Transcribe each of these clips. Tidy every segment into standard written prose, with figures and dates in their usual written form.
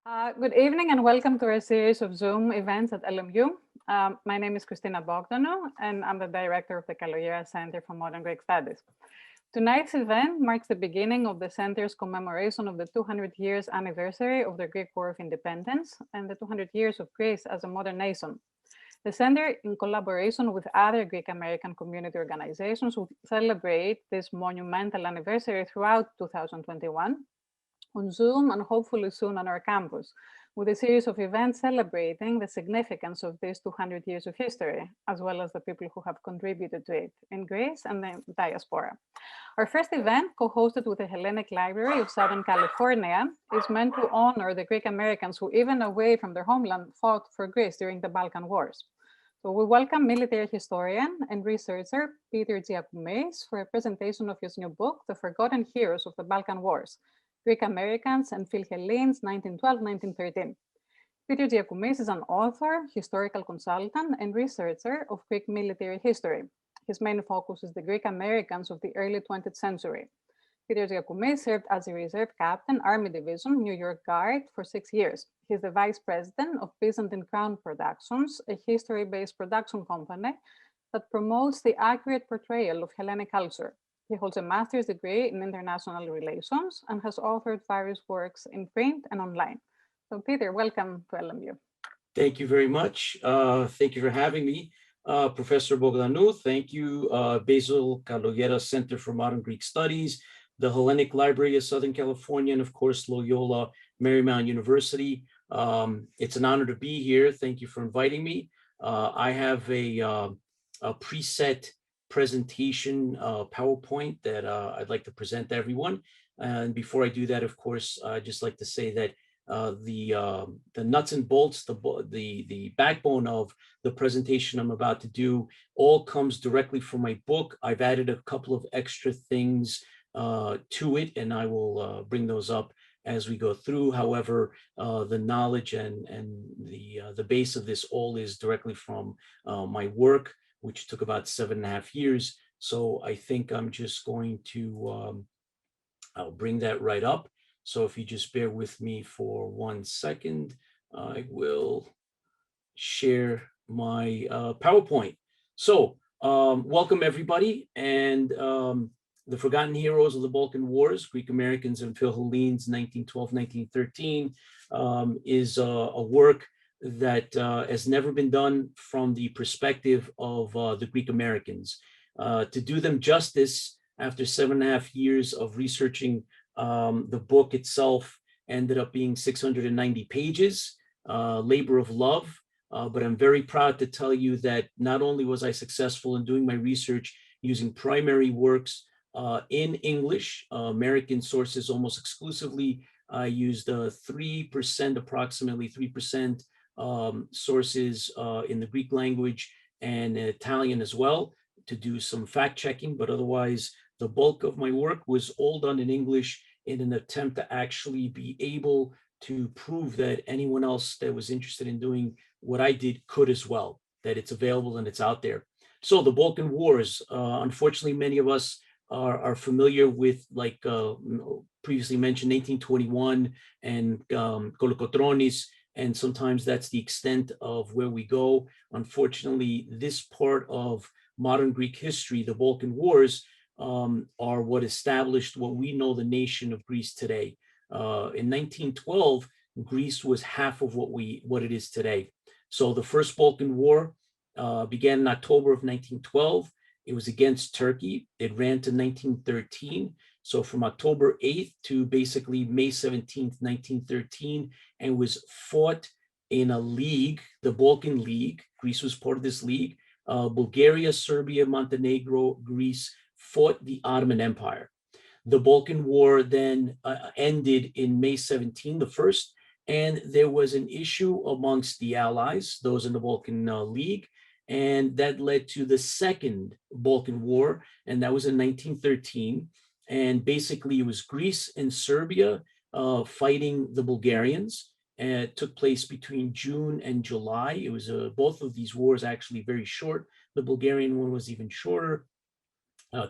Good evening and welcome to our series of Zoom events at LMU. My name is Christina Bogdanou and I'm the director of the Caloyeras Center for Modern Greek Studies. Tonight's event marks the beginning of the center's commemoration of the 200 years anniversary of the Greek War of Independence and the 200 years of Greece as a modern nation. The center, in collaboration with other Greek American community organizations, will celebrate this monumental anniversary throughout 2021 on Zoom and hopefully soon on our campus, with a series of events celebrating the significance of these 200 years of history, as well as the people who have contributed to it in Greece and the diaspora. Our first event, co-hosted with the Hellenic Library of Southern California, is meant to honor the Greek Americans who, even away from their homeland, fought for Greece during the Balkan Wars. So we welcome military historian and researcher Peter Giacoumis for a presentation of his new book, The Forgotten Heroes of the Balkan Wars, Greek Americans and Philhellenes, 1912-1913. Peter Giacoumis is an author, historical consultant, and researcher of Greek military history. His main focus is the Greek Americans of the early 20th century. Peter Giacoumis served as a reserve captain, Army Division, New York Guard for 6 years. He's the vice president of Byzantine Crown Productions, a history-based production company that promotes the accurate portrayal of Hellenic culture. He holds a master's degree in international relations and has authored various works in print and online. So Peter, welcome to LMU. Thank you very much. Thank you for having me. Professor Bogdanou, thank you. Basil, Caloyeras Center for Modern Greek Studies, the Hellenic Library of Southern California, and of course, Loyola Marymount University. It's an honor to be here. Thank you for inviting me. I have a preset presentation PowerPoint that I'd like to present to everyone. And before I do that, of course, I'd just like to say that the nuts and bolts, the backbone of the presentation I'm about to do all comes directly from my book. I've added a couple of extra things to it, and I will bring those up as we go through. However, the knowledge and the base of this all is directly from my work, which took about 7.5 years. So I think I'm just going to, I'll bring that right up. So if you just bear with me for 1 second, I will share my PowerPoint. So welcome everybody. And The Forgotten Heroes of the Balkan Wars, Greek Americans and Philhellenes, 1912-1913, is a work that has never been done from the perspective of the Greek Americans. To do them justice, after 7.5 years of researching, the book itself ended up being 690 pages, labor of love. But I'm very proud to tell you that not only was I successful in doing my research using primary works in English, American sources almost exclusively. I used 3%, approximately 3%, sources in the Greek language and Italian as well to do some fact checking, but otherwise the bulk of my work was all done in English in an attempt to actually be able to prove that anyone else that was interested in doing what I did could as well, that it's available and it's out there. So the Balkan Wars, unfortunately, many of us are familiar with, like previously mentioned, 1821 and Kolokotronis, and sometimes that's the extent of where we go. Unfortunately, this part of modern Greek history, the Balkan Wars, are what established what we know the nation of Greece today. In 1912, Greece was half of what it is today. So the First Balkan War began in October of 1912. It was against Turkey. It ran to 1913. So from October 8th to basically May 17th, 1913, and was fought in a league, the Balkan League. Greece was part of this league. Bulgaria, Serbia, Montenegro, Greece fought the Ottoman Empire. The Balkan War then ended in May 17, the first, and there was an issue amongst the allies, those in the Balkan League, and that led to the Second Balkan War, and that was in 1913. And basically it was Greece and Serbia fighting the Bulgarians. And it took place between June and July. It was both of these wars actually very short. The Bulgarian one was even shorter.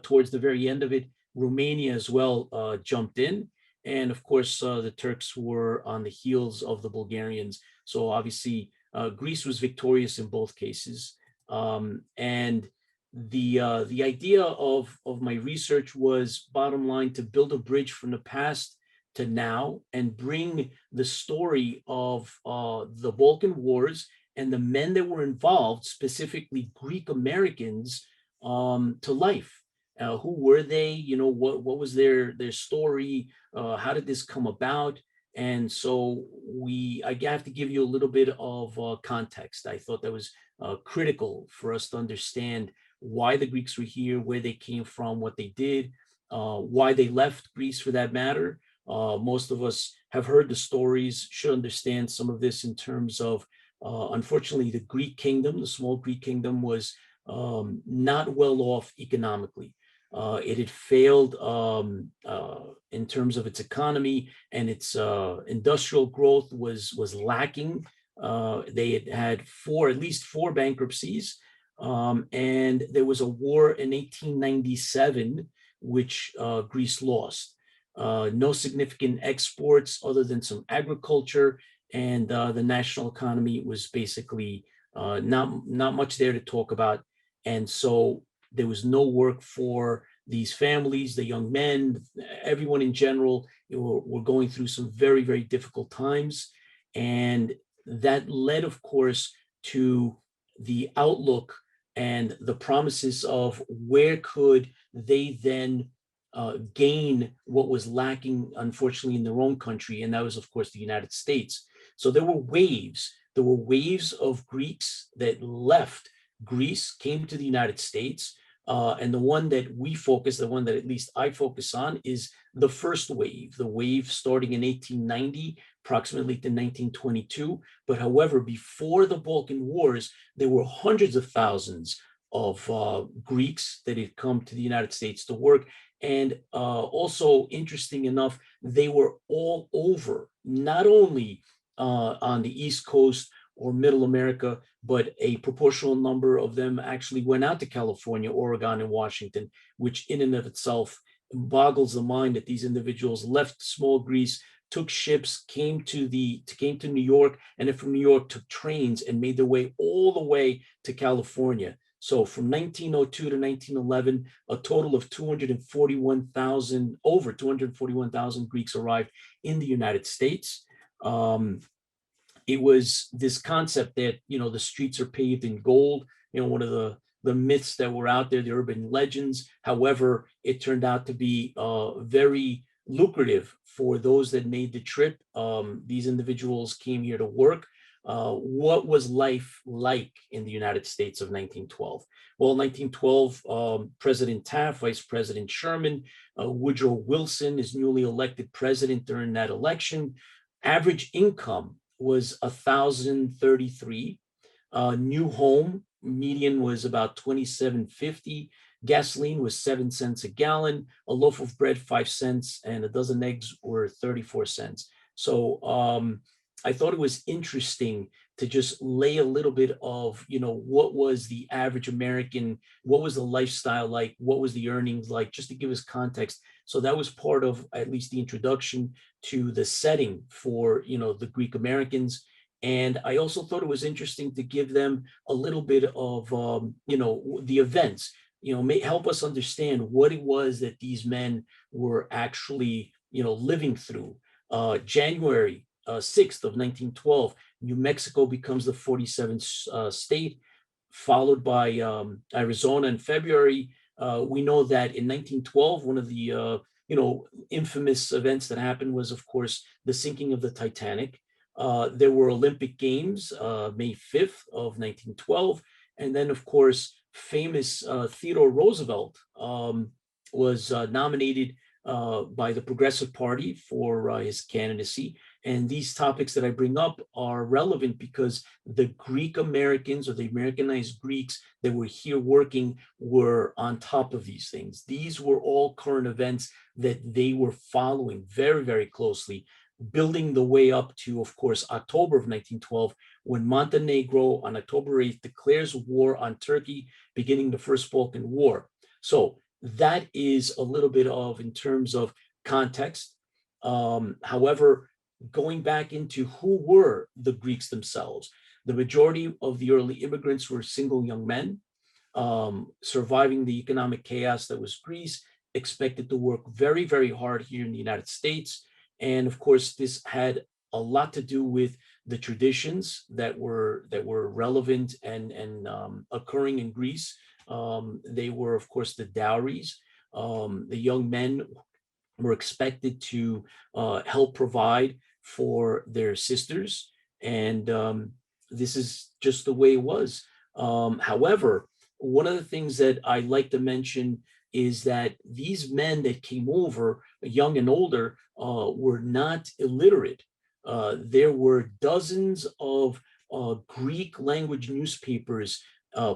Towards the very end of it, Romania as well jumped in. And of course, the Turks were on the heels of the Bulgarians. So obviously, Greece was victorious in both cases. And the idea of my research was, bottom line, to build a bridge from the past to now and bring the story of the Balkan Wars and the men that were involved, specifically Greek Americans, to life. Who were they? You know, what was their story? How did this come about? And so I have to give you a little bit of context. I thought that was critical for us to understand why the Greeks were here, where they came from, what they did, why they left Greece for that matter. Most of us have heard the stories, should understand some of this in terms of, unfortunately, the Greek kingdom, the small Greek kingdom, was not well off economically. It had failed in terms of its economy, and its industrial growth was lacking. They had at least four bankruptcies, and there was a war in 1897, which Greece lost. No significant exports other than some agriculture, and the national economy was basically not much there to talk about. And so there was no work for these families, the young men, everyone in general. Were going through some very, very difficult times. And that led, of course, to the outlook and the promises of where could they then gain what was lacking, unfortunately, in their own country. And that was, of course, the United States. So there were waves. There were waves of Greeks that left Greece, came to the United States. And the one that we focus, the one that at least I focus on, is the first wave, the wave starting in 1890, approximately to 1922. But however, before the Balkan Wars, there were hundreds of thousands of Greeks that had come to the United States to work. And also, interesting enough, they were all over, not only on the East Coast or Middle America, but a proportional number of them actually went out to California, Oregon, and Washington, which in and of itself boggles the mind that these individuals left small Greece, took ships, came to New York, and then from New York took trains and made their way all the way to California. So from 1902 to 1911, a total of over 241,000 Greeks arrived in the United States. It was this concept that, the streets are paved in gold, one of the myths that were out there, the urban legends. However, it turned out to be very lucrative for those that made the trip. These individuals came here to work. What was life like in the United States of 1912? Well, 1912, President Taft, Vice President Sherman, Woodrow Wilson is newly elected president during that election. Average income was $1,033. New home median was about $27.50. Gasoline was 7 cents a gallon. A loaf of bread 5 cents, and a dozen eggs were 34 cents. So I thought it was interesting to just lay a little bit of, what was the average American, what was the lifestyle like, what was the earnings like, just to give us context. So that was part of at least the introduction to the setting for, the Greek Americans. And I also thought it was interesting to give them a little bit of, the events, may help us understand what it was that these men were actually, living through. January 6th of 1912, New Mexico becomes the 47th state, followed by Arizona in February. We know that in 1912, one of the infamous events that happened was, of course, the sinking of the Titanic. There were Olympic Games, May 5th of 1912. And then, of course, famous Theodore Roosevelt was nominated by the Progressive Party for his candidacy. And these topics that I bring up are relevant because the Greek Americans, or the Americanized Greeks that were here working, were on top of these things. These were all current events that they were following very, very closely, building the way up to, of course, October of 1912, when Montenegro on October 8th declares war on Turkey, beginning the First Balkan War. So that is a little bit of, in terms of context. However, going back into who were the Greeks themselves, the majority of the early immigrants were single young men, surviving the economic chaos that was Greece, expected to work very, very hard here in the United States. And of course, this had a lot to do with the traditions that were relevant and occurring in Greece. They were, of course, the dowries. The young men were expected to help provide for their sisters, and this is just the way it was. However, one of the things that I like to mention is that these men that came over, young and older, were not illiterate. There were dozens of Greek language newspapers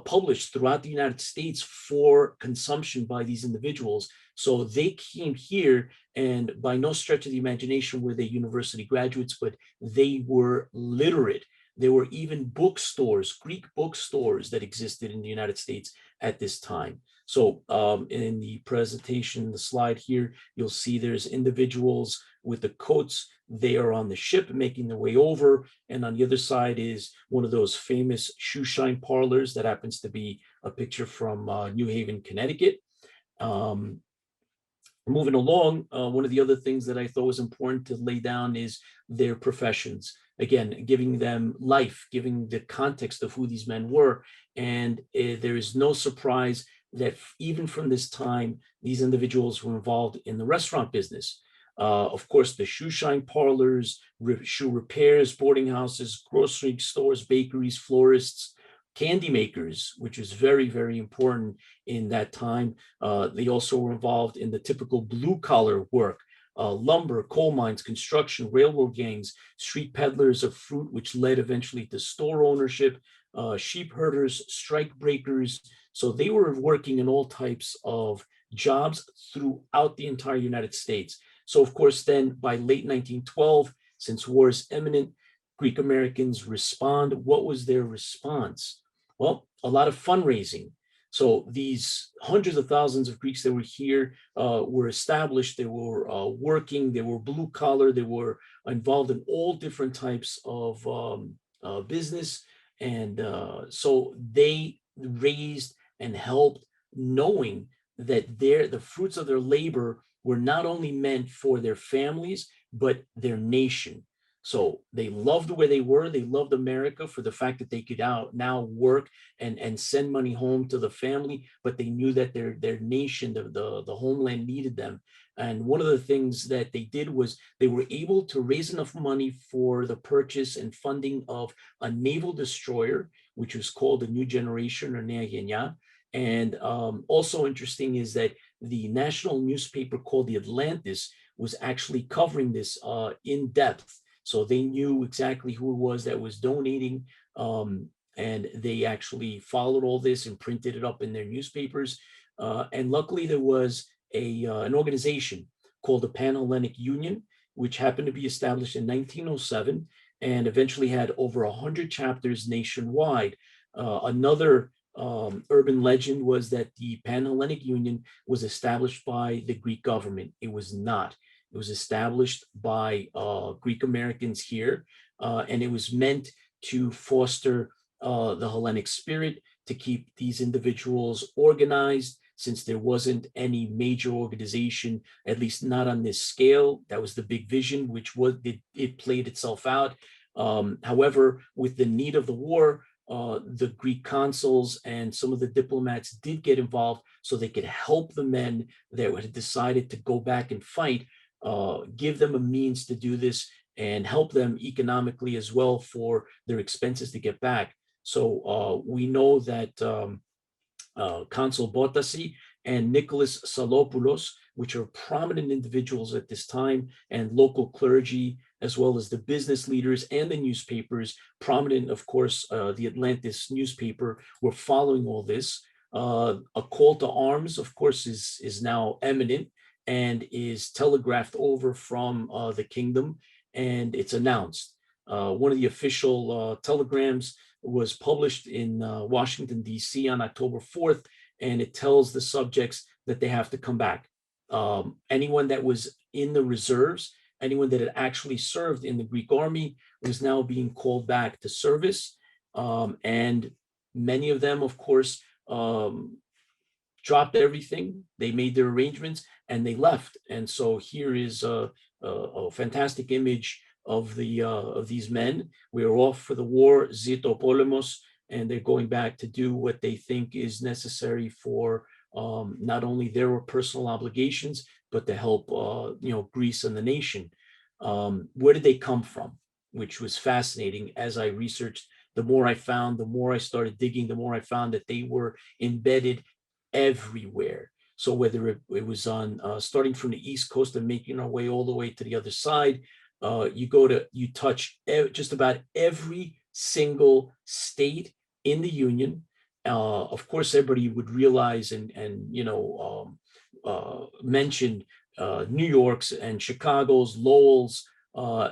published throughout the United States for consumption by these individuals. So they came here, and by no stretch of the imagination were they university graduates, but they were literate. There were even bookstores, Greek bookstores, that existed in the United States at this time. So in the presentation, the slide here, you'll see there's individuals with the coats. They are on the ship making their way over. And on the other side is one of those famous shoe shine parlors that happens to be a picture from New Haven, Connecticut. Moving along, one of the other things that I thought was important to lay down is their professions. Again, giving them life, giving the context of who these men were. And there is no surprise that even from this time, these individuals were involved in the restaurant business. Of course, the shoe shine parlors, shoe repairs, boarding houses, grocery stores, bakeries, florists, candy makers, which was very, very important in that time. They also were involved in the typical blue collar work, lumber, coal mines, construction, railroad gangs, street peddlers of fruit, which led eventually to store ownership, sheep herders, strike breakers. So they were working in all types of jobs throughout the entire United States. So of course, then by late 1912, since war is imminent, Greek Americans respond. What was their response? Well, a lot of fundraising. So these hundreds of thousands of Greeks that were here were established. They were working. They were blue collar. They were involved in all different types of business. And so they raised and helped, knowing that the fruits of their labor were not only meant for their families, but their nation. So they loved where they were. They loved America for the fact that they could now work and send money home to the family, but they knew that their nation, the homeland, needed them. And one of the things that they did was they were able to raise enough money for the purchase and funding of a naval destroyer, which was called the New Generation, or Nea Genya. And also interesting is that the national newspaper called the Atlantis was actually covering this in depth. So they knew exactly who it was that was donating, and they actually followed all this and printed it up in their newspapers. And luckily, there was an organization called the Pan-Hellenic Union, which happened to be established in 1907 and eventually had over 100 chapters nationwide. Another urban legend was that the Pan-Hellenic Union was established by the Greek government. It was not. It was established by Greek Americans here, and it was meant to foster the Hellenic spirit, to keep these individuals organized, since there wasn't any major organization, at least not on this scale. That was the big vision, which was it played itself out. However, with the need of the war, the Greek consuls and some of the diplomats did get involved so they could help the men that had decided to go back and fight, give them a means to do this and help them economically as well for their expenses to get back. So we know that Consul Botasi and Nicholas Salopoulos, which are prominent individuals at this time, and local clergy, as well as the business leaders and the newspapers, prominent, of course, the Atlantis newspaper, were following all this. A call to arms, of course, is now imminent and is telegraphed over from the kingdom, and it's announced. One of the official telegrams was published in Washington, D.C. on October 4th, and it tells the subjects that they have to come back. Anyone that was in the reserves anyone that had actually served in the Greek army was now being called back to service. And many of them, of course, dropped everything. They made their arrangements and they left. And so here is a fantastic image of these men. We are off for the war, Zito Polemos, and they're going back to do what they think is necessary for not only their personal obligations, but to help Greece and the nation. Where did they come from? Which was fascinating. As I researched, the more I found, the more I started digging, the more I found that they were embedded everywhere. So whether it was on starting from the East Coast and making our way all the way to the other side, you touch just about every single state in the Union. Of course, everybody would realize and mention New York's and Chicago's, Lowell's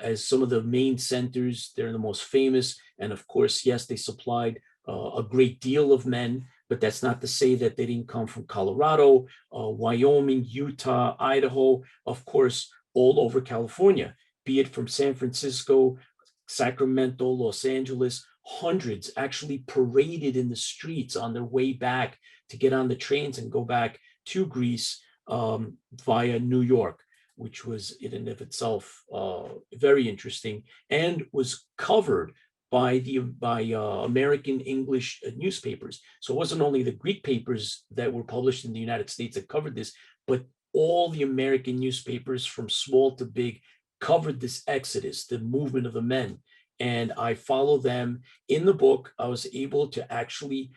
as some of the main centers. They're the most famous. And of course, yes, they supplied a great deal of men, but that's not to say that they didn't come from Colorado, Wyoming, Utah, Idaho, of course, all over California, be it from San Francisco, Sacramento, Los Angeles. Hundreds actually paraded in the streets on their way back to get on the trains and go back to Greece via New York, which was in and of itself very interesting and was covered by American English newspapers. So it wasn't only the Greek papers that were published in the United States that covered this, but all the American newspapers from small to big covered this exodus, the movement of the men. And I follow them in the book. I was able to actually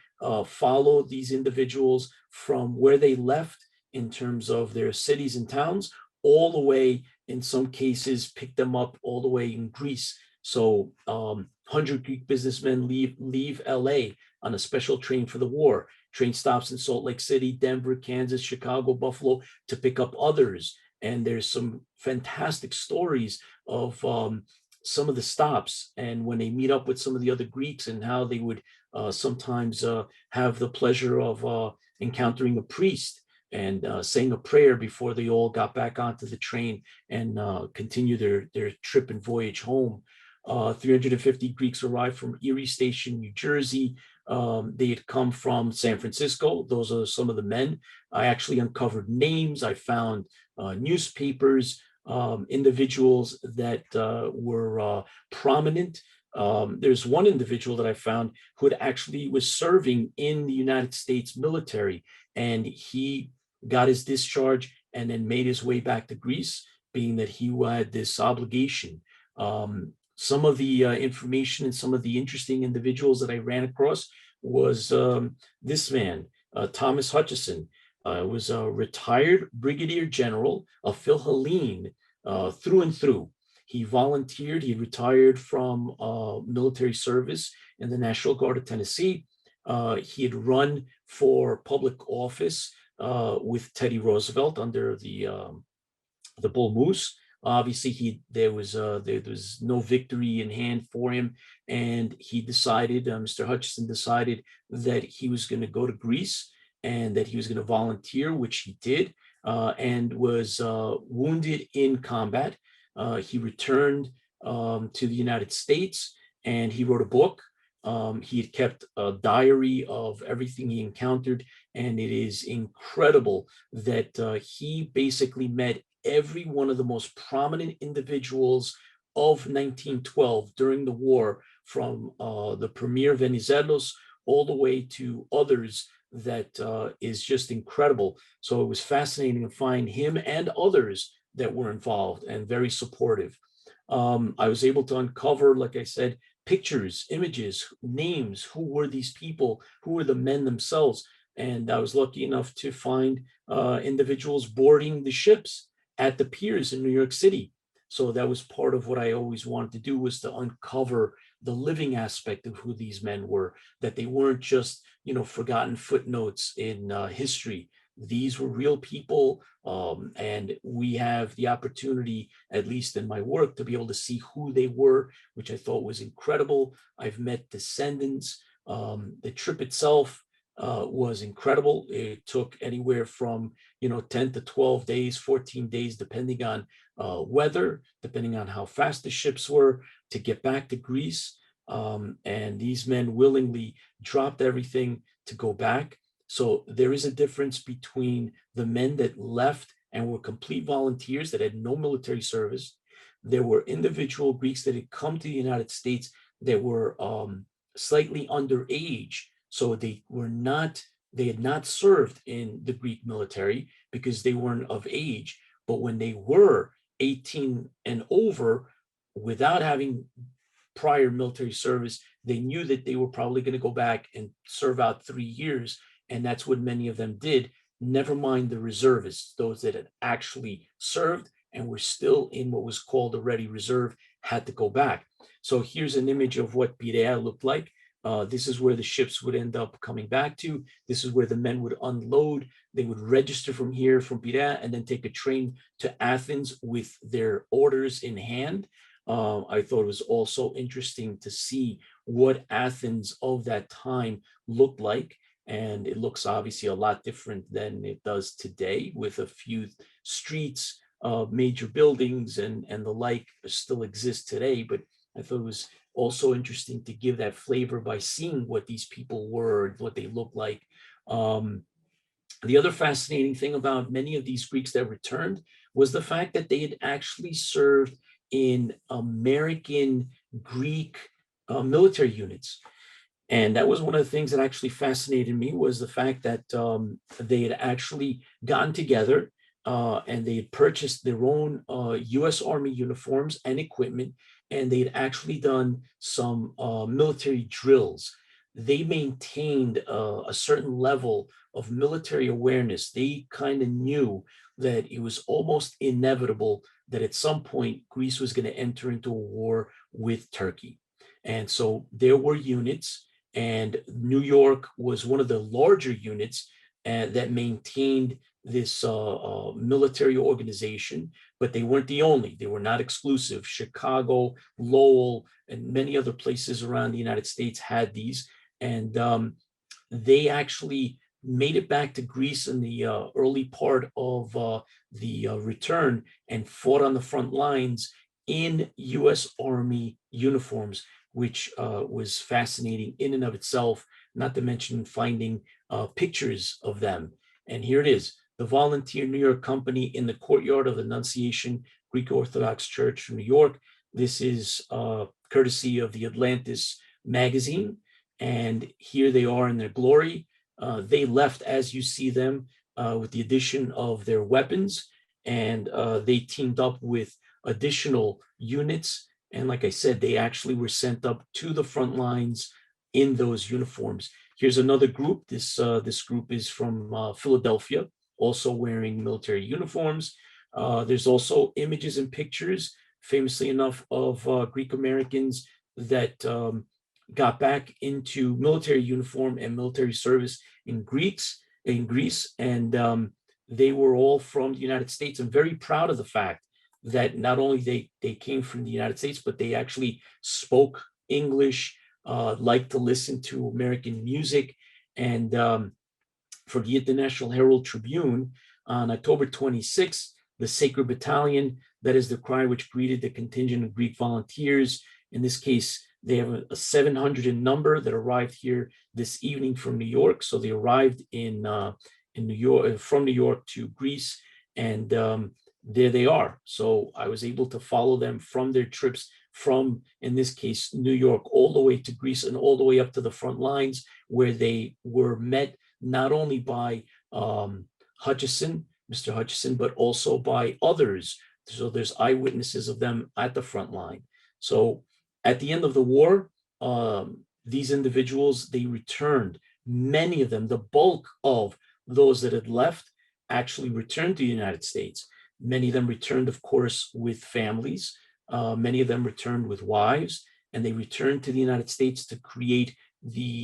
follow these individuals from where they left in terms of their cities and towns, all the way, in some cases, pick them up all the way in Greece. So 100 Greek businessmen leave LA on a special train for the war. Train stops in Salt Lake City, Denver, Kansas, Chicago, Buffalo to pick up others. And there's some fantastic stories of some of the stops and when they meet up with some of the other Greeks and how they would sometimes have the pleasure of encountering a priest and saying a prayer before they all got back onto the train and continue their trip and voyage home. 350 Greeks arrived from Erie Station, New Jersey. They had come from San Francisco. Those are some of the men. I actually uncovered names. I found newspapers, individuals that were prominent. There's one individual that I found who had actually was serving in the United States military, and he got his discharge and then made his way back to Greece, being that he had this obligation. Some of the information and some of the interesting individuals that I ran across was this man, Thomas Hutchison, was a retired brigadier general, a Philhellene through and through. He volunteered, he retired from military service in the National Guard of Tennessee. He had run for public office with Teddy Roosevelt under the Bull Moose. Obviously, there was no victory in hand for him, and he decided, Mr. Hutchison decided that he was going to go to Greece and that he was going to volunteer, which he did, and was wounded in combat. He returned to the United States and he wrote a book. He had kept a diary of everything he encountered, and it is incredible that he basically met every one of the most prominent individuals of 1912 during the war, from the Premier Venizelos all the way to others. That is just incredible. So it was fascinating to find him and others that were involved and very supportive. I was able to uncover, like I said, pictures, images, names, who were these people, who were the men themselves. And I was lucky enough to find individuals boarding the ships at the piers in New York City. So that was part of what I always wanted to do, was to uncover the living aspect of who these men were, that they weren't just, forgotten footnotes in history. These were real people, and we have the opportunity, at least in my work, to be able to see who they were, which I thought was incredible. I've met descendants. The trip itself was incredible. It took anywhere from 10 to 12 days, 14 days, depending on weather, depending on how fast the ships were, to get back to Greece. And these men willingly dropped everything to go back. So there is a difference between the men that left and were complete volunteers that had no military service. There were individual Greeks that had come to the United States that were slightly underage. So they had not served in the Greek military because they weren't of age. But when they were 18 and over, without having prior military service, they knew that they were probably going to go back and serve out 3 years. And that's what many of them did, never mind the reservists, those that had actually served and were still in what was called the ready reserve, had to go back. So here's an image of what Piraeus looked like. This is where the ships would end up coming back to. This is where the men would unload. They would register from here, from Piraeus, and then take a train to Athens with their orders in hand. I thought it was also interesting to see what Athens of that time looked like. And it looks obviously a lot different than it does today, with a few streets, major buildings and the like still exist today. But I thought it was also interesting to give that flavor by seeing what these people were, what they looked like. The other fascinating thing about many of these Greeks that returned was the fact that they had actually served in American Greek military units. And that was one of the things that actually fascinated me, was the fact that they had actually gotten together and they had purchased their own US Army uniforms and equipment, and they had actually done some military drills. They maintained a certain level of military awareness. They kind of knew that it was almost inevitable that at some point Greece was going to enter into a war with Turkey. And so there were units, and New York was one of the larger units that maintained this military organization, but they weren't the only. They were not exclusive. Chicago, Lowell, and many other places around the United States had these. And they actually made it back to Greece in the early part of the return, and fought on the front lines in US Army uniforms, which was fascinating in and of itself, not to mention finding pictures of them. And here it is, the Volunteer New York Company in the courtyard of the Annunciation Greek Orthodox Church in New York. This is courtesy of the Atlantis magazine. And here they are in their glory. They left as you see them, with the addition of their weapons, and they teamed up with additional units. And like I said, they actually were sent up to the front lines in those uniforms. Here's another group. This group is from Philadelphia, also wearing military uniforms. There's also images and pictures, famously enough, of Greek Americans that got back into military uniform and military service in Greece. And they were all from the United States. I'm very proud of the fact that not only they came from the United States, but they actually spoke English, liked to listen to American music. And for the International Herald Tribune, on October 26th, the Sacred Battalion, that is the cry which greeted the contingent of Greek volunteers. In this case, they have a 700 in number that arrived here this evening from New York. So they arrived in New York, from New York to Greece, and there they are. So I was able to follow them from their trips from, in this case, New York, all the way to Greece and all the way up to the front lines, where they were met not only by Hutchison, Mr. Hutchison, but also by others. So there's eyewitnesses of them at the front line. So at the end of the war, these individuals, they returned. Many of them, the bulk of those that had left, actually returned to the United States. Many of them returned, of course, with families. Many of them returned with wives, and they returned to the United States to create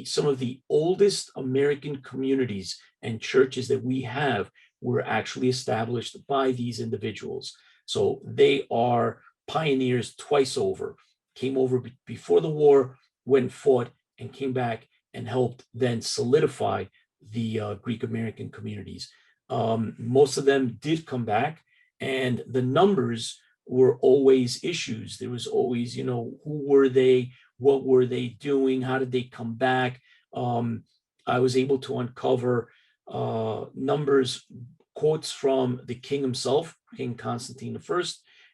some of the oldest American communities and churches that we have were actually established by these individuals. So they are pioneers twice over. Came over before the war, went and fought, and came back and helped then solidify the Greek American communities. Most of them did come back, and the numbers were always issues. There was always, who were they? What were they doing? How did they come back? I was able to uncover numbers, quotes from the king himself, King Constantine I,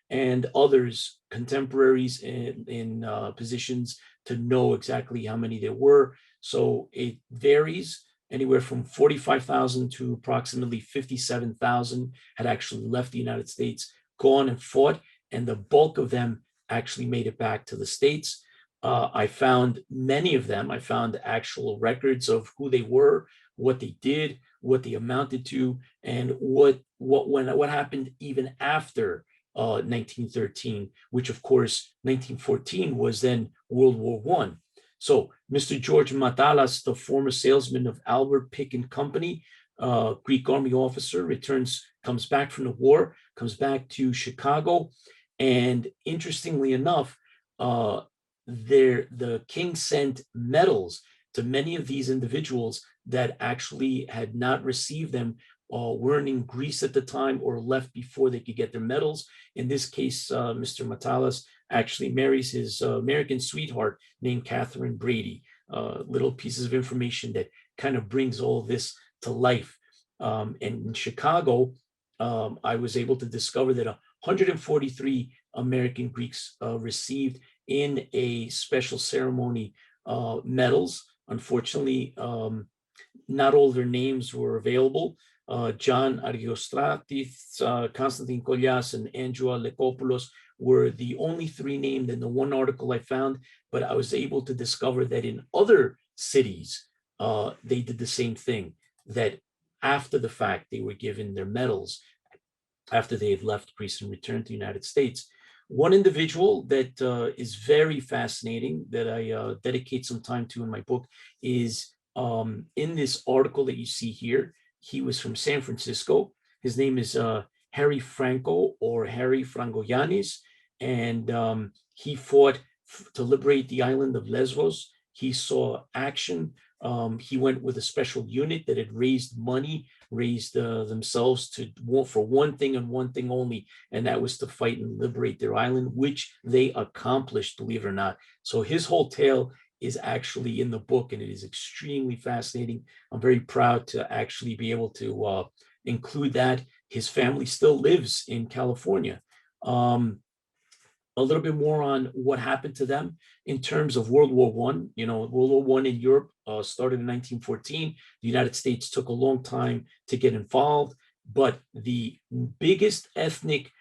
and others, contemporaries in positions to know exactly how many there were. So it varies. Anywhere from 45,000 to approximately 57,000 had actually left the United States, gone and fought, and the bulk of them actually made it back to the States. I found many of them. I found actual records of who they were, what they did, what they amounted to, and what happened even after 1913, which of course 1914 was then World War I. So Mr. George Matalas, the former salesman of Albert Pick and Company, Greek Army officer, comes back from the war, comes back to Chicago, and interestingly enough, the king sent medals to many of these individuals that actually had not received them, weren't in Greece at the time, or left before they could get their medals. In this case, Mr. Matalas actually marries his American sweetheart named Catherine Brady. Little pieces of information that kind of brings all this to life. And in Chicago, I was able to discover that 143 American Greeks received in a special ceremony medals. Unfortunately, not all their names were available. John Ariostratis, Constantine Kollias, and Andrew Lekopoulos were the only three named in the one article I found, but I was able to discover that in other cities, they did the same thing, that after the fact, they were given their medals after they had left Greece and returned to the United States. One individual that is very fascinating, that I dedicate some time to in my book, is in this article that you see here. He was from San Francisco. His name is Harry Franco, or Harry Frangoyanis, and he fought to liberate the island of Lesbos. He saw action. He went with a special unit that had raised money, raised themselves for one thing and one thing only, and that was to fight and liberate their island, which they accomplished, believe it or not. So his whole tale is actually in the book, and it is extremely fascinating. I'm very proud to actually be able to include that. His family still lives in California. A little bit more on what happened to them in terms of World War I. World War I in Europe started in 1914. The United States took a long time to get involved, but the biggest ethnic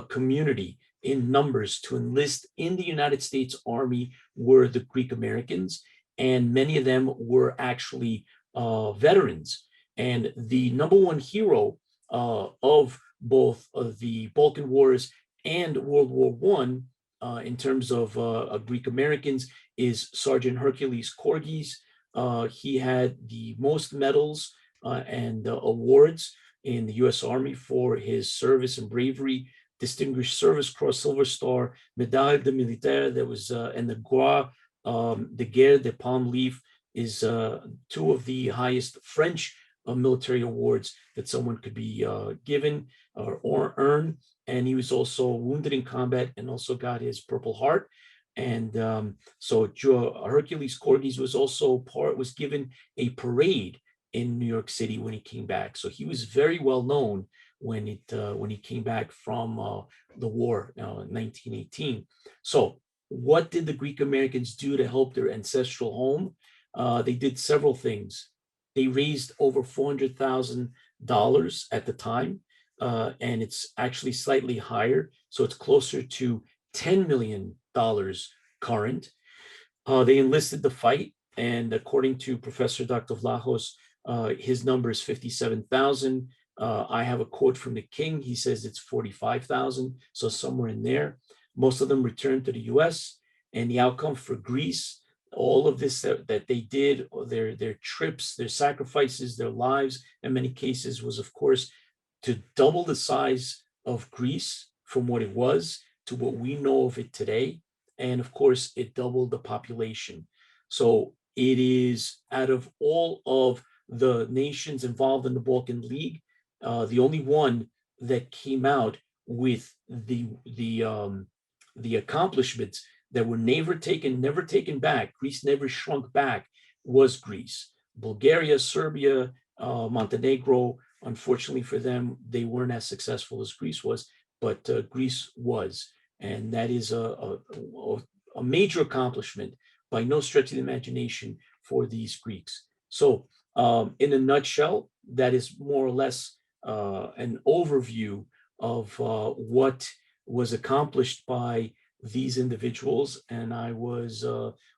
community in numbers to enlist in the United States Army were the Greek Americans, and many of them were actually veterans. And the number one hero of both the Balkan Wars and World War I, in terms of Greek Americans, is Sergeant Hercules Korgis. He had the most medals and awards in the U.S. Army for his service and bravery. Distinguished Service Cross, Silver Star, Médaille de Militaire, that was, and the Croix de Guerre de Palm Leaf is two of the highest French military awards that someone could be given or earn. And he was also wounded in combat and also got his Purple Heart. And so Hercules Korgis was given a parade in New York City when he came back. So he was very well known when he came back from the war in 1918. So what did the Greek Americans do to help their ancestral home? They did several things. They raised over $400,000 at the time. And it's actually slightly higher. So it's closer to $10 million current. They enlisted to fight. And according to Professor Dr. Vlahos, his number is 57,000. I have a quote from the king. He says it's 45,000. So somewhere in there. Most of them returned to the US. And the outcome for Greece, all of this that they did, their trips, their sacrifices, their lives, in many cases was, of course, to double the size of Greece from what it was to what we know of it today. And of course, it doubled the population. So it is, out of all of the nations involved in the Balkan League, the only one that came out with the accomplishments that were never taken back, Greece never shrunk back, was Greece. Bulgaria, Serbia, Montenegro, unfortunately for them, they weren't as successful as Greece was, but Greece was. And that is a major accomplishment by no stretch of the imagination for these Greeks. So in a nutshell, that is more or less an overview of what was accomplished by these individuals. And I was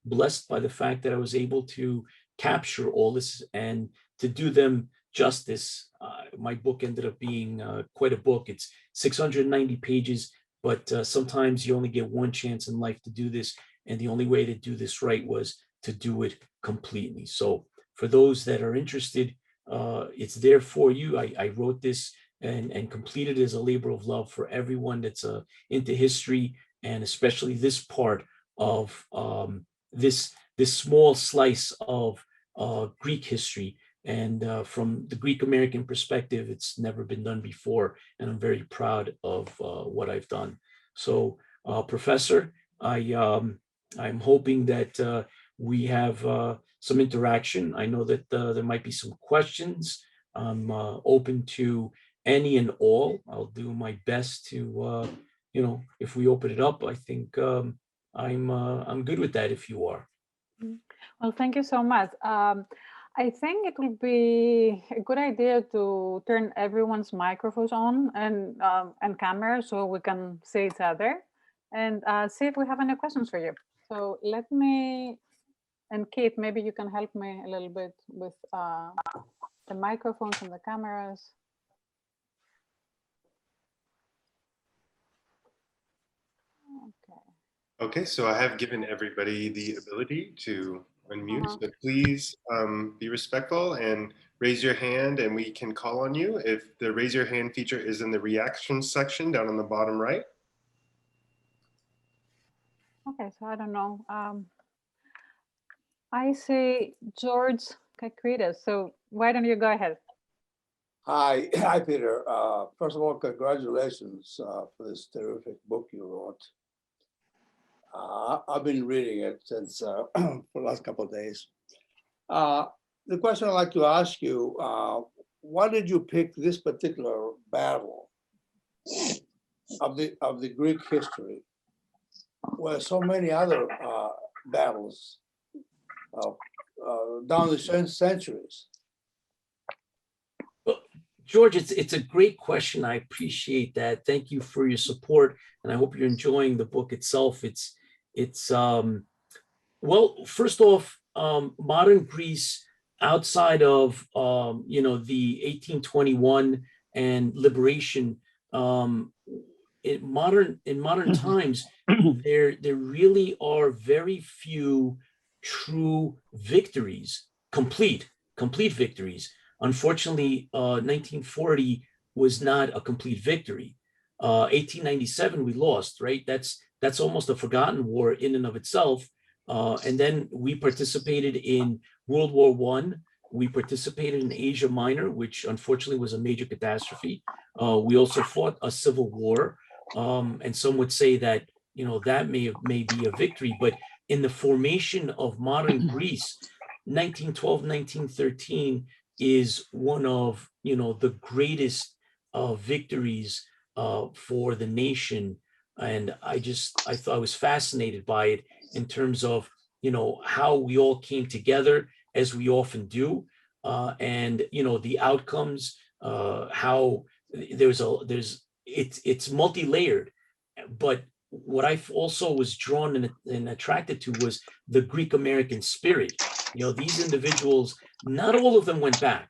blessed by the fact that I was able to capture all this and to do them justice. My book ended up being quite a book. It's 690 pages, but sometimes you only get one chance in life to do this. And the only way to do this right was to do it completely. So for those that are interested, it's there for you. I wrote this and completed it as a labor of love for everyone that's into history, and especially this part of this small slice of Greek history. And from the Greek American perspective, it's never been done before, and I'm very proud of what I've done. So, Professor, I'm hoping that we have some interaction. I know that there might be some questions. I'm open to any and all. I'll do my best to, if we open it up, I think I'm good with that if you are. Well, thank you so much. I think it will be a good idea to turn everyone's microphones on and camera so we can see each other and see if we have any questions for you. So let me, and Kate, maybe you can help me a little bit with the microphones and the cameras. Okay. Okay, so I have given everybody the ability to unmute, so please be respectful and raise your hand and we can call on you. If the raise your hand feature is in the reaction section down on the bottom right. Okay, so I don't know. I see George Kakritas, so why don't you go ahead? Hi, Peter. First of all, congratulations for this terrific book you wrote. I've been reading it since for the last couple of days. The question I'd like to ask you, why did you pick this particular battle of the Greek history, where so many other battles down the centuries? Well, George, it's a great question. I appreciate that. Thank you for your support, and I hope you're enjoying the book itself. It's well, first off, modern Greece, outside of the 1821 and liberation, in modern times, there really are very few true victories, complete victories. Unfortunately, 1940 was not a complete victory. 1897 we lost, right? That's almost a forgotten war in and of itself. And then we participated in World War I. We participated in Asia Minor, which unfortunately was a major catastrophe. We also fought a civil war. And some would say that, that may be a victory, but in the formation of modern Greece, 1912, 1913 is one of, the greatest victories for the nation. And I thought I was fascinated by it in terms of, how we all came together, as we often do, and the outcomes, how it's multi-layered. But what I also was drawn and attracted to was the Greek American spirit. These individuals, not all of them went back,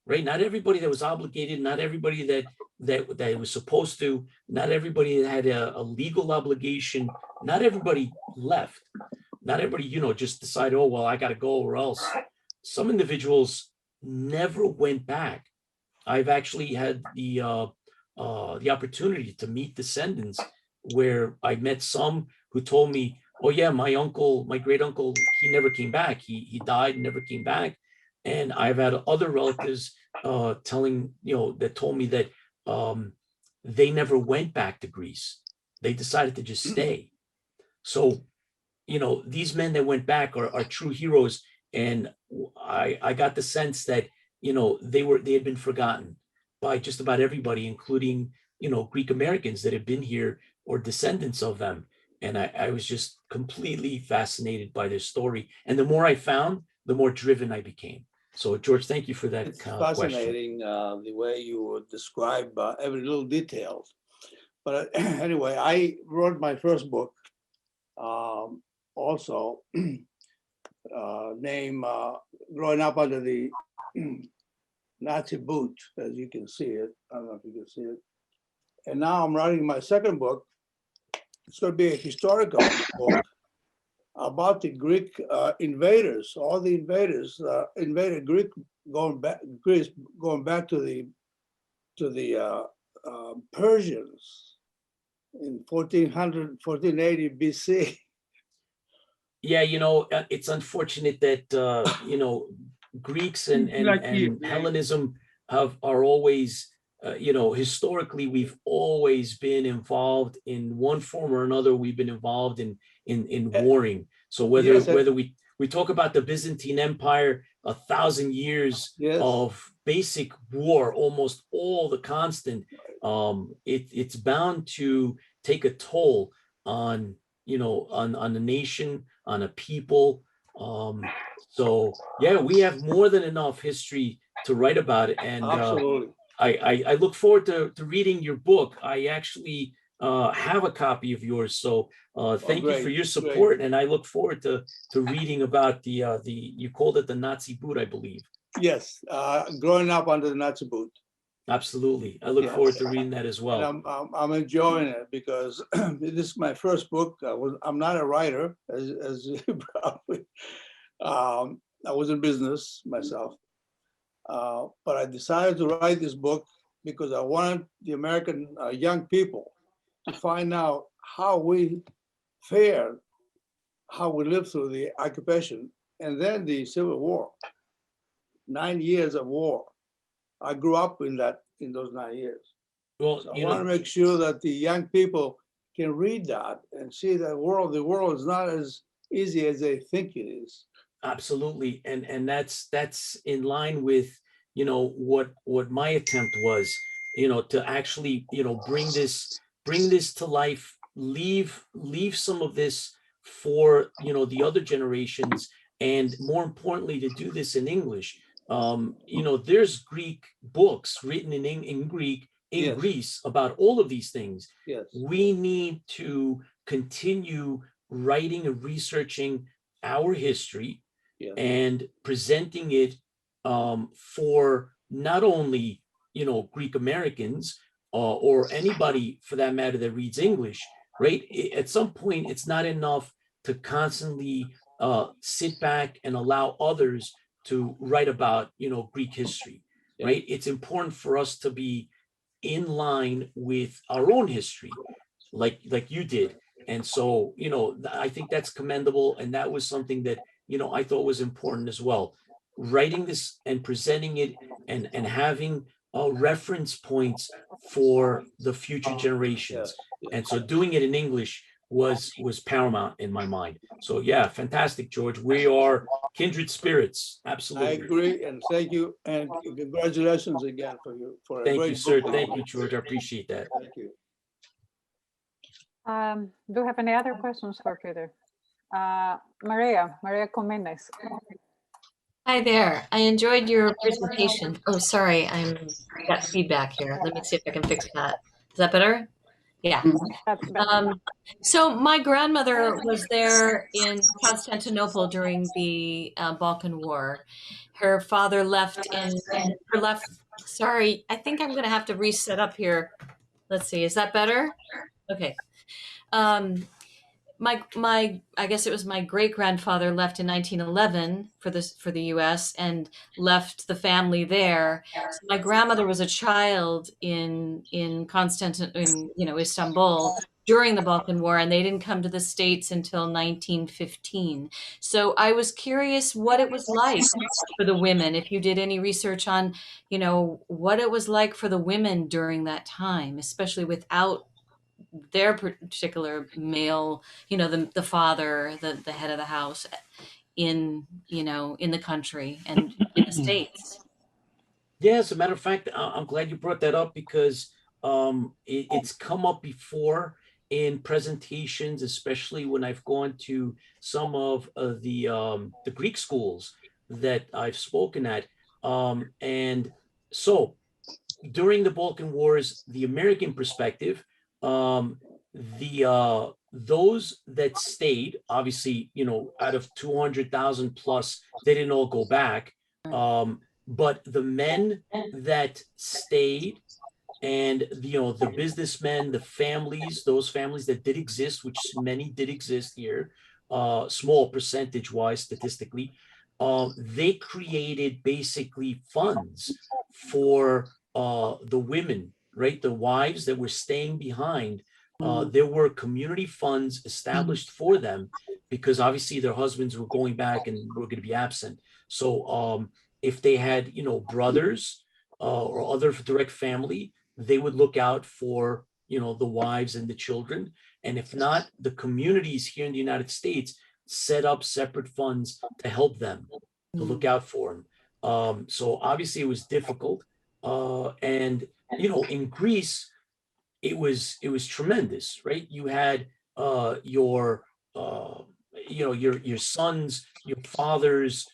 right? Not everybody that was obligated, not everybody that was supposed to, not everybody that had a legal obligation, not everybody left. Not everybody, just decided, oh, well, I got to go or else. Some individuals never went back. I've actually had the opportunity to meet descendants where I met some who told me, oh yeah, my great uncle, he never came back. He died and never came back. And I've had other relatives telling, that told me that they never went back to Greece. They decided to just stay. So, these men that went back are true heroes. And I got the sense that, they had been forgotten by just about everybody, including, Greek Americans that have been here or descendants of them. And I was just completely fascinated by their story. And the more I found, the more driven I became. So, George, thank you for that It's question. fascinating the way you would describe every little detail. But anyway, I wrote my first book also named Growing Up Under the Nazi Boot, as you can see it. I don't know if you can see it. And now I'm writing my second book. It's going to be a historical book about the Greek invaders, all the invaders invaded Greece, going back to the Persians in 1480 BC. Yeah, it's unfortunate that Greeks and Hellenism are always historically we've always been involved in one form or another. We've been involved in warring. So whether we talk about the Byzantine Empire, 1,000 years of basic war, almost all the constant, it's bound to take a toll on on a nation, on a people. So yeah, we have more than enough history to write about it. And Absolutely. I look forward to reading your book. I actually have a copy of yours. So thank you for your support. Great. And I look forward to reading about the you called it the Nazi boot, I believe. Yes, Growing Up Under the Nazi Boot. Absolutely. I look forward to reading that as well. And I'm enjoying it because this is my first book. I'm not a writer, as you probably. I was in business myself, but I decided to write this book because I wanted the American young people to find out how we fared, how we lived through the occupation, and then the Civil War. 9 years of war. I grew up in those 9 years. Well, so I want to make sure that the young people can read that and see that the world is not as easy as they think it is. Absolutely, and that's in line with what my attempt was, to actually bring this to life, leave some of this for the other generations, and more importantly to do this in English. There's Greek books written in Greek in Greece about all of these things. Yes. We need to continue writing and researching our history and presenting it for not only Greek Americans or anybody for that matter that reads English, right? At some point, it's not enough to constantly sit back and allow others to write about Greek history, right? It's important for us to be in line with our own history, like you did. And so I think that's commendable, and that was something that I thought was important as well. Writing this and presenting it and having reference points for the future generations. And so doing it in English was paramount in my mind. So yeah, fantastic, George. We are kindred spirits. Absolutely. I agree, and thank you, and congratulations again for a thank great you, sir. book. Thank you, George. I appreciate that. Thank you. Do you have any other questions for Peter? Maria Comenes. Hi there. I enjoyed your presentation. Oh, sorry, I got feedback here. Let me see if I can fix that. Is that better? Yeah. So my grandmother was there in Constantinople during the Balkan War. Her father left sorry, I think I'm going to have to reset up here. Let's see. Is that better? Okay. I guess it was my great grandfather left in 1911 for the U.S. and left the family there. So my grandmother was a child in Istanbul during the Balkan War, and they didn't come to the States until 1915. So I was curious what it was like for the women, if you did any research on, what it was like for the women during that time, especially without their particular male, the father, the head of the house in the country and in the States. Yeah, as a matter of fact, I'm glad you brought that up because it's come up before in presentations, especially when I've gone to some of the Greek schools that I've spoken at. And so during the Balkan Wars, the American perspective, those that stayed, obviously, out of 200,000 plus, they didn't all go back. But the men that stayed and the businessmen, the families, those families that did exist, which many did exist here, small percentage wise statistically, they created basically funds for the women, right? The wives that were staying behind. There were community funds established for them because obviously their husbands were going back and were going to be absent. So if they had, brothers or other direct family, they would look out for, the wives and the children. And if not, the communities here in the United States set up separate funds to help them, to look out for them. So obviously it was difficult. And, in Greece, it was tremendous, right? You had your sons, your fathers,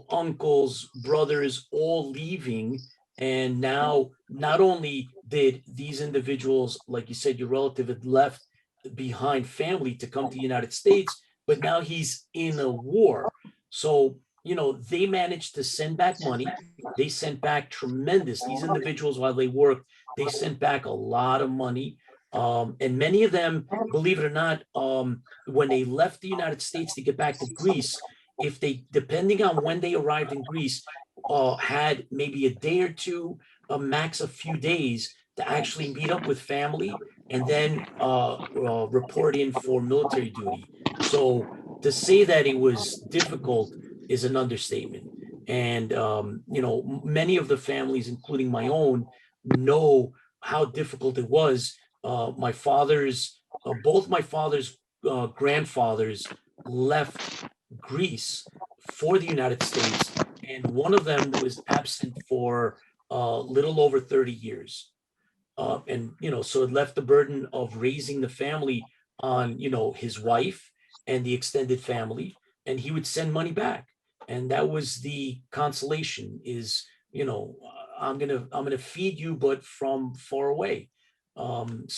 uncles, brothers, all leaving. And now not only did these individuals, like you said, your relative had left behind family to come to the United States, but now he's in a war. So, they managed to send back money. They sent back these individuals, while they worked, they sent back a lot of money. And many of them, believe it or not, when they left the United States to get back to Greece, if they, depending on when they arrived in Greece, had maybe a day or two, a max a few days to actually meet up with family and then report in for military duty. So to say that it was difficult is an understatement. And, many of the families, including my own, know how difficult it was. Both my father's grandfathers left Greece for the United States, and one of them was absent for a little over 30 years. And, so it left the burden of raising the family on, his wife and the extended family, and he would send money back. And that was the consolation is, I'm gonna feed you, but from far away.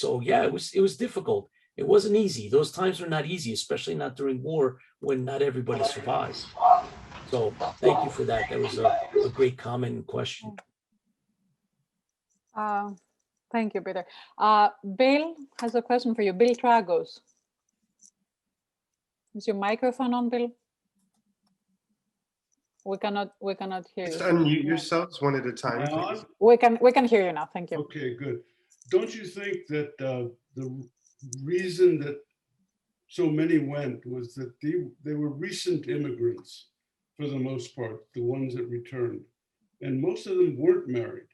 So yeah, it was difficult. It wasn't easy. Those times were not easy, especially not during war when not everybody survives. So thank you for that. That was a great comment and question. Thank you, Peter. Bill has a question for you. Bill Tragos. Is your microphone on, Bill? We cannot hear Just you. unmute yourselves one at a time, please. We can hear you now. Thank you. Okay, good. Don't you think that the reason that so many went was that they were recent immigrants for the most part, the ones that returned, and most of them weren't married.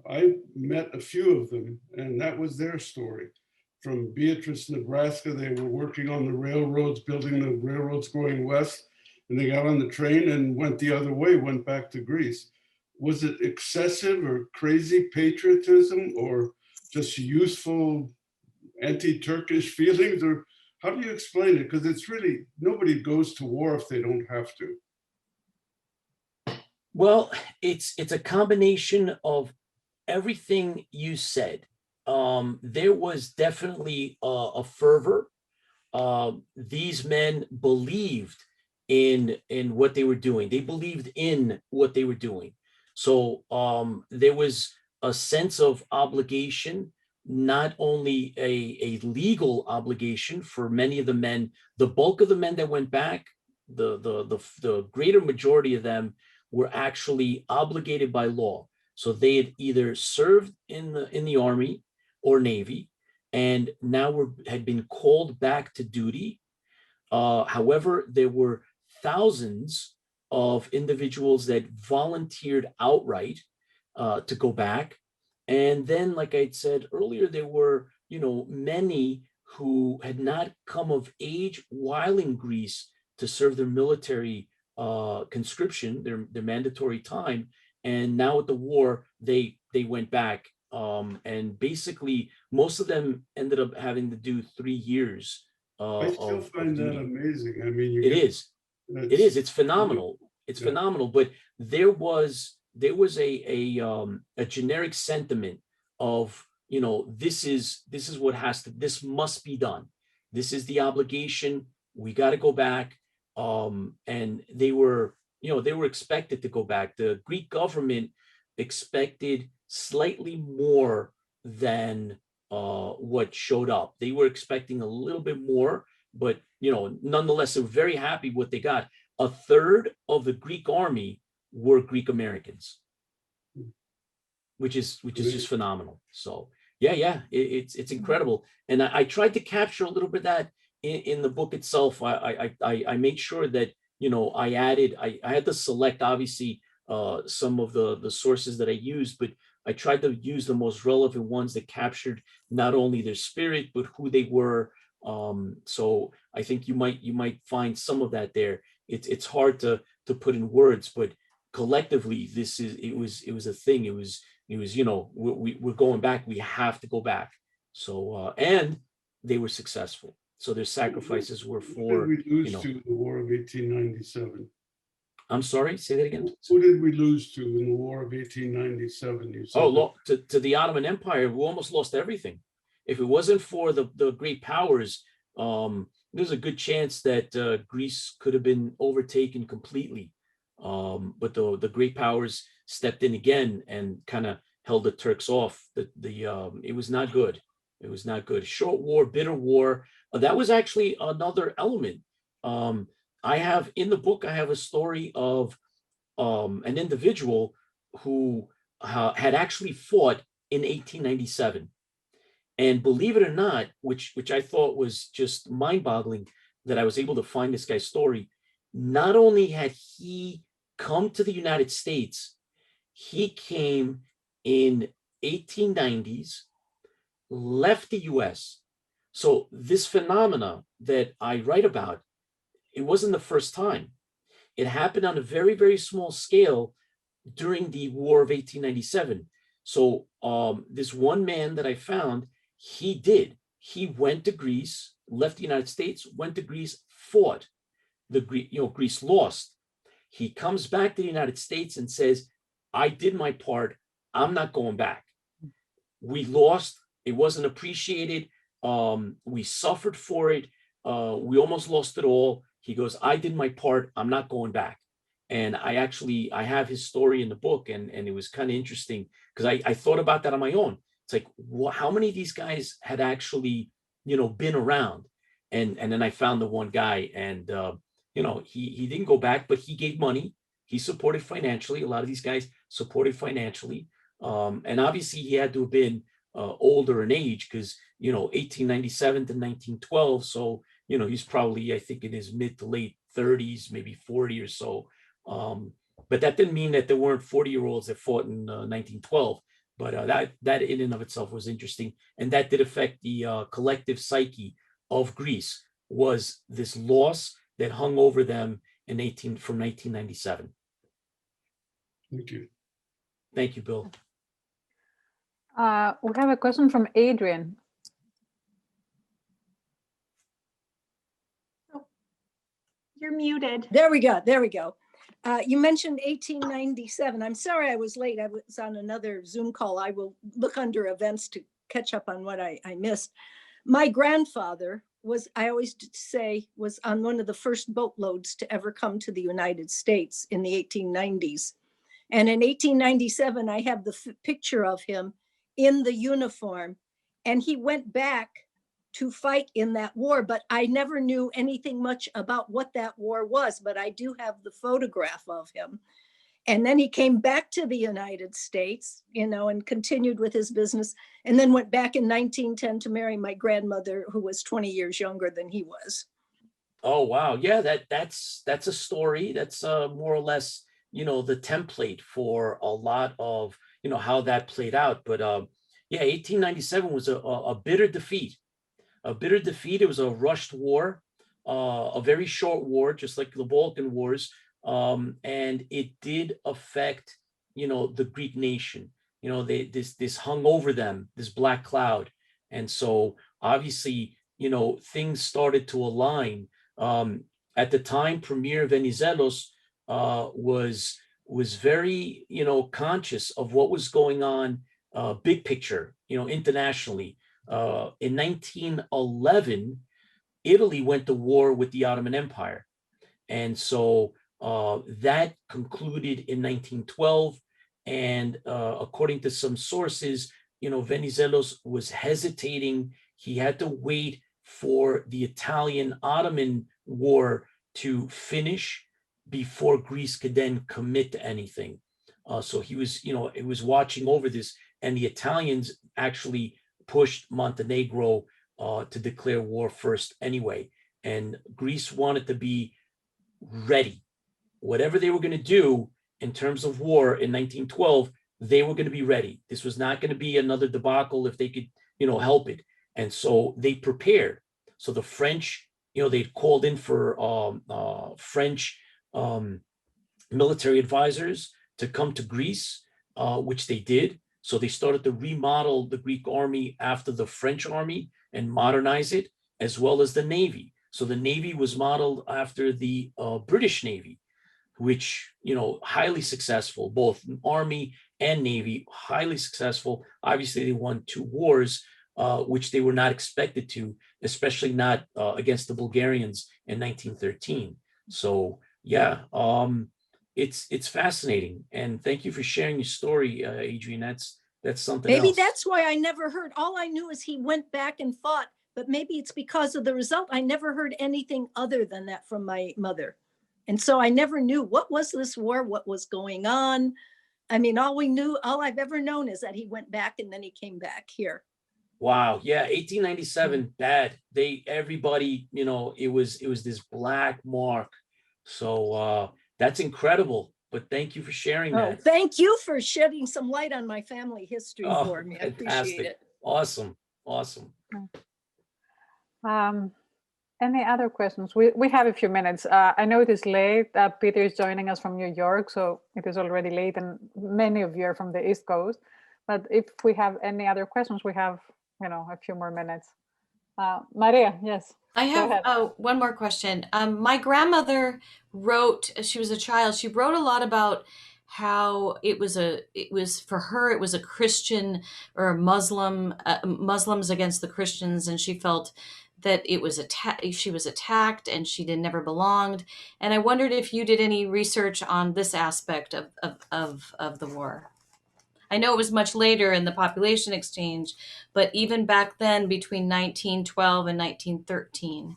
I met a few of them, and that was their story. From Beatrice, Nebraska, they were working on the railroads, building the railroads going west, and they got on the train and went the other way, went back to Greece. Was it excessive or crazy patriotism or just youthful anti-Turkish feelings? Or how do you explain it? Because it's really, nobody goes to war if they don't have to. Well, it's a combination of everything you said. There was definitely a fervor. These men believed in what they were doing. They believed in what they were doing. So there was a sense of obligation, not only a legal obligation for many of the men. The bulk of the men that went back, the greater majority of them were actually obligated by law. So they had either served in the Army or Navy, and now had been called back to duty. However, there were thousands of individuals that volunteered outright to go back. And then, like I said earlier, there were, many who had not come of age while in Greece to serve their military conscription, their mandatory time. And now with the war, they went back. And basically, most of them ended up having to do 3 years. I still find that amazing. I mean, it is. It's phenomenal. It's phenomenal. But there was a generic sentiment of, this is what this must be done. This is the obligation. We got to go back. And they were expected to go back. The Greek government expected slightly more than what showed up. They were expecting a little bit more, but nonetheless, they were very happy what they got. A third of the Greek army were Greek Americans, which is just phenomenal. So it's incredible. And I tried to capture a little bit of that in the book itself. I made sure that I had to select obviously some of the sources that I used, but I tried to use the most relevant ones that captured not only their spirit but who they were. So I think you might find some of that there. It's hard to put in words, but collectively it was a thing. It was we're going back. We have to go back. So and they were successful. So their sacrifices were for. Who did we lose to in the War of 1897? I'm sorry, say that again. Who did we lose to in the War of 1897? You said to the Ottoman Empire. We almost lost everything. If it wasn't for the great powers, there's a good chance that Greece could have been overtaken completely. But the great powers stepped in again and kind of held the Turks off. It was not good. It was not good. Short war, bitter war. That was actually another element. I have in the book, I have a story of an individual who had actually fought in 1897. And believe it or not, which I thought was just mind-boggling that I was able to find this guy's story. Not only had he come to the United States, he came in 1890s, left the US. So this phenomena that I write about, it wasn't the first time. It happened on a very, very small scale during the War of 1897. So this one man that I found, he went to Greece, left the United States, went to Greece, fought. Greece lost. He comes back to the United States and says, I did my part. I'm not going back. We lost. It wasn't appreciated. We suffered for it. We almost lost it all. He goes, I did my part. I'm not going back. And I have his story in the book, and it was kind of interesting because I thought about that on my own. It's like, how many of these guys had actually, been around? And then I found the one guy, and he didn't go back, but he gave money. He supported financially. A lot of these guys supported financially. And obviously he had to have been older in age because, 1897 to 1912. So, he's probably, I think, in his mid to late 30s, maybe 40 or so. But that didn't mean that there weren't 40-year-olds that fought in 1912. But that in and of itself was interesting. And that did affect the collective psyche of Greece, was this loss that hung over them from 1997. Thank you. Thank you, Bill. We have a question from Adrian. You're muted. There we go. There we go. You mentioned 1897. I'm sorry I was late. I was on another Zoom call. I will look under events to catch up on what I missed. My grandfather was, I always say, was on one of the first boatloads to ever come to the United States in the 1890s. And in 1897, I have the picture of him in the uniform, and he went back to fight in that war, but I never knew anything much about what that war was, but I do have the photograph of him. And then he came back to the United States, and continued with his business, and then went back in 1910 to marry my grandmother, who was 20 years younger than he was. Oh, wow. Yeah, that's a story. That's more or less, the template for a lot of, how that played out. But yeah, 1897 was a bitter defeat. A bitter defeat. It was a rushed war, a very short war, just like the Balkan Wars. And it did affect, the Greek nation. This hung over them, this black cloud. And so obviously, things started to align. At the time, Premier Venizelos was very, conscious of what was going on, big picture, internationally. In 1911, Italy went to war with the Ottoman Empire. And so that concluded in 1912. And according to some sources, Venizelos was hesitating. He had to wait for the Italian-Ottoman war to finish before Greece could then commit to anything. So he was, it was watching over this, and the Italians actually pushed Montenegro to declare war first anyway. And Greece wanted to be ready. Whatever they were going to do in terms of war in 1912, they were going to be ready. This was not going to be another debacle if they could, help it. And so they prepared. So the French, they'd called in for French military advisors to come to Greece, which they did. So they started to remodel the Greek army after the French army and modernize it, as well as the Navy. So the Navy was modeled after the British Navy, which, highly successful, both Army and Navy, highly successful. Obviously, they won 2 wars, which they were not expected to, especially not against the Bulgarians in 1913. So yeah, it's fascinating. And thank you for sharing your story, Adrian. That's something Maybe else. that's why I never heard. All I knew is he went back and fought, but maybe it's because of the result. I never heard anything other than that from my mother. And so I never knew what was this war, what was going on. I mean, all I've ever known is that he went back and then he came back here. Wow. Yeah. 1897, bad. Everybody, it was this black mark. So that's incredible. But thank you for sharing that. Thank you for shedding some light on my family history for me. I Fantastic. appreciate it. Awesome. Any other questions? We have a few minutes. I know it is late. Peter is joining us from New York, so it is already late, and many of you are from the East Coast. But if we have any other questions, we have, a few more minutes. Maria, yes. I have one more question. My grandmother wrote, as she was a child, she wrote a lot about how it was for her, it was a Christian or a Muslims against the Christians. And she felt that she was attacked and she never belonged. And I wondered if you did any research on this aspect of the war. I know it was much later in the population exchange, but even back then between 1912 and 1913.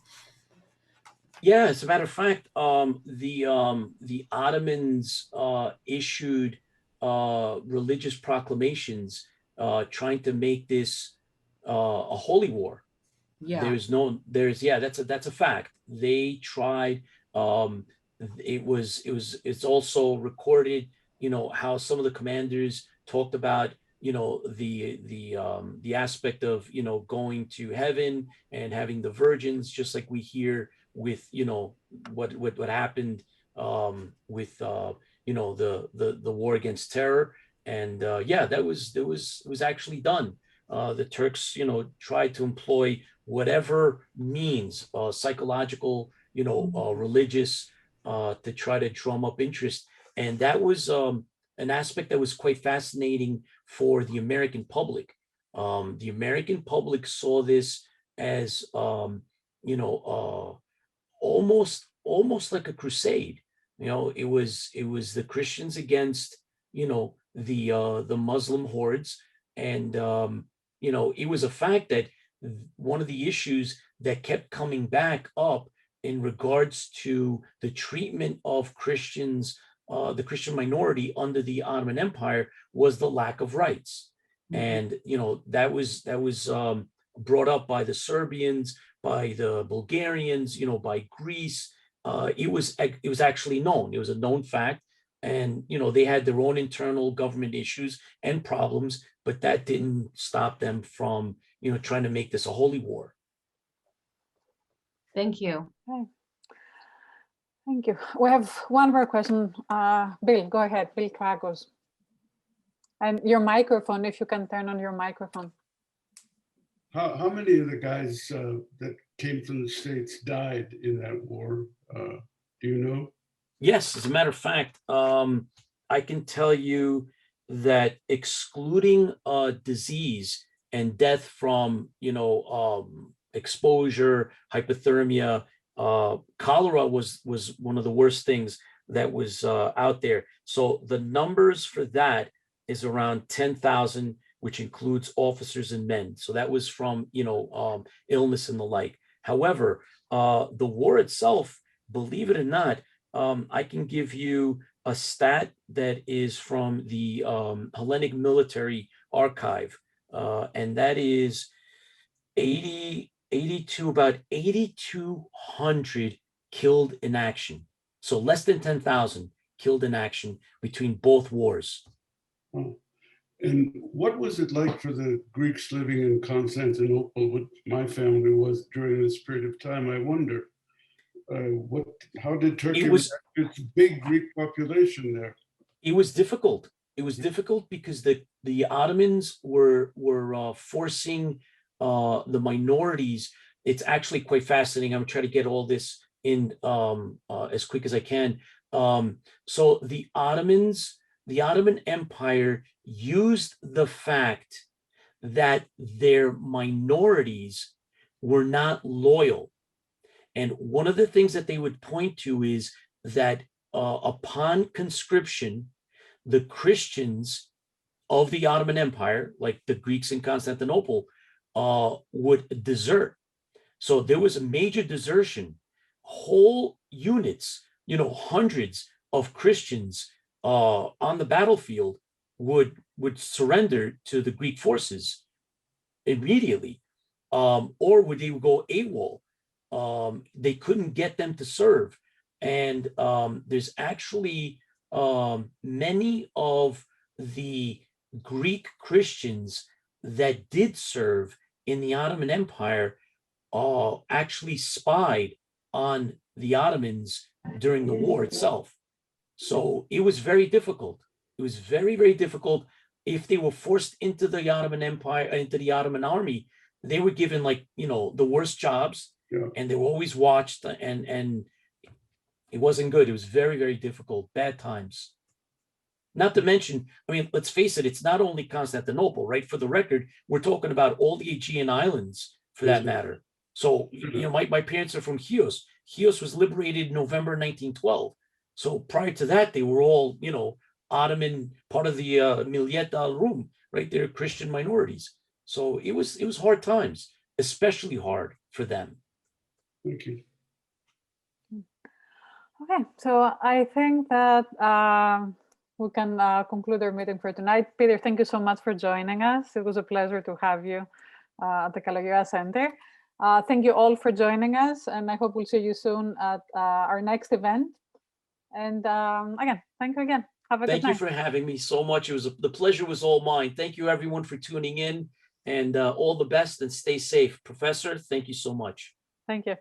Yeah, as a matter of fact, the Ottomans issued religious proclamations trying to make this a holy war. Yeah. That's a fact. They tried. It's also recorded, how some of the commanders talked about, the aspect of, going to heaven and having the virgins, just like we hear with, what happened with, the war against terror. And that was actually done. The Turks, tried to employ whatever means, psychological, religious, to try to drum up interest. And that was an aspect that was quite fascinating for the American public. The American public saw this as, almost like a crusade. It was the Christians against, the Muslim hordes. And, it was a fact that one of the issues that kept coming back up in regards to the treatment of Christians the Christian minority under the Ottoman Empire was the lack of rights. And, that was brought up by the Serbians, by the Bulgarians, by Greece. It was actually known. It was a known fact. And, they had their own internal government issues and problems, but that didn't stop them from, trying to make this a holy war. Thank you. Okay. Thank you. We have one more question. Bill, go ahead. Bill Kragos. And your microphone, if you can turn on your microphone. How many of the guys that came from the States died in that war? Do you know? Yes, as a matter of fact, I can tell you that excluding disease and death from, exposure, hypothermia, cholera was one of the worst things that was out there. So the numbers for that is around 10,000, which includes officers and men. So that was from, illness and the like. However, the war itself, believe it or not, I can give you a stat that is from the Hellenic Military Archive, and that is about 8,200 killed in action. So less than 10,000 killed in action between both wars. Oh. And what was it like for the Greeks living in Constantinople, which my family was during this period of time? I wonder. How did Turkey react to its big Greek population there? It was difficult. It was difficult because the Ottomans were forcing the minorities. It's actually quite fascinating. I'm trying to get all this in as quick as I can. So the Ottoman Empire used the fact that their minorities were not loyal. And one of the things that they would point to is that upon conscription, the Christians of the Ottoman Empire, like the Greeks in Constantinople, would desert. So there was a major desertion. Whole units, hundreds of Christians on the battlefield would surrender to the Greek forces immediately, or would they go AWOL? They couldn't get them to serve. And there's actually many of the Greek Christians that did serve in the Ottoman Empire actually spied on the Ottomans during the war itself. So it was very difficult. It was very, very difficult. If they were forced into the Ottoman Empire, into the Ottoman army, they were given the worst jobs. Yeah. And they were always watched, and it wasn't good. It was very, very difficult, bad times. Not to mention, let's face it, it's not only Constantinople, right? For the record, we're talking about all the Aegean islands, for that matter. So, my parents are from Chios. Chios was liberated in November 1912. So prior to that, they were all, Ottoman, part of the Milliyet al-Rum, right? They're Christian minorities. So it was hard times, especially hard for them. Thank you. Okay, so I think that we can conclude our meeting for tonight. Peter, thank you so much for joining us. It was a pleasure to have you at the Caloyeras Center. Thank you all for joining us, and I hope we'll see you soon at our next event. And again, thank you again. Have a good night. Thank you for having me so much. The pleasure was all mine. Thank you everyone for tuning in, and all the best, and stay safe. Professor, thank you so much. Thank you.